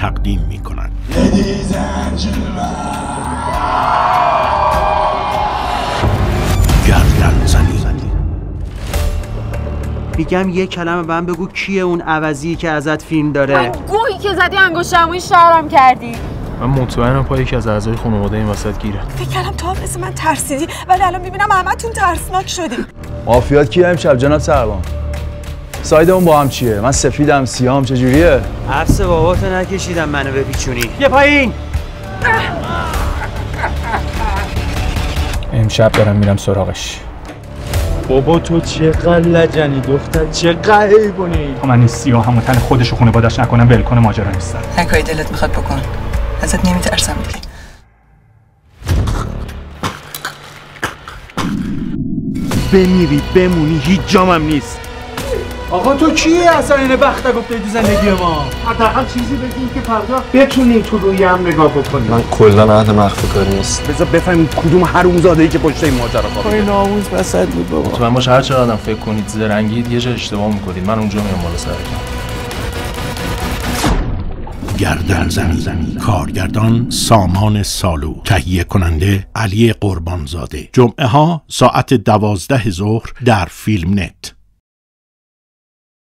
تقدیم می کند. گردن زنی. میگم یه کلمه من بگو کیه اون عوضی که ازت فیلم داره؟ من گویی که زدی انگشتموی شهرم کردی. من مطمئنم پای یکی از اعضای خانواده این وسط گیره. فکر کردم تو هم مثل من ترسیدی ولی الان میبینم همتون ترسناک شدی. مافیات کیه امشب جناب سروان؟ سایدمون با هم چیه؟ من سفیدم سیاهم چجوریه؟ حبس باباتو نکشیدم منو بپیچونی. یه پایین. امشب دارم میرم سراغش. بابا تو چقدر لجنی دختر، چقدر حیوانی. من این سیاهم تن خودشو خانواده‌اش نکنم ول کنه ماجرا نیستم. هر کاری دلت میخواد بکن. ازت نمیترسم دیگه. بمیری بمونی هیچ جامم نیست. آقا تو کیه اصلا این بخته گفته تو زندگی ما؟ حداقل چیزی بگین که فردا بتونی تو روی هم نگاه بکنی. من کلا اهل مخفی کاری نیست. بذار بفهمیم کدوم حرومزاده‌ای که پشت این ماجرا خوابیده. این ناموس وسط بود بابا. مطمئن باش هر چقدر فکر کنید زرنگید یه جا اشتباه میکنید. من اونجا میام بالا سرتون. گردن زنی. کارگردان سامان سالو، تهیه کننده علی قربانزاده. جمعه ها ساعت 12 ظهر در فیلم نت.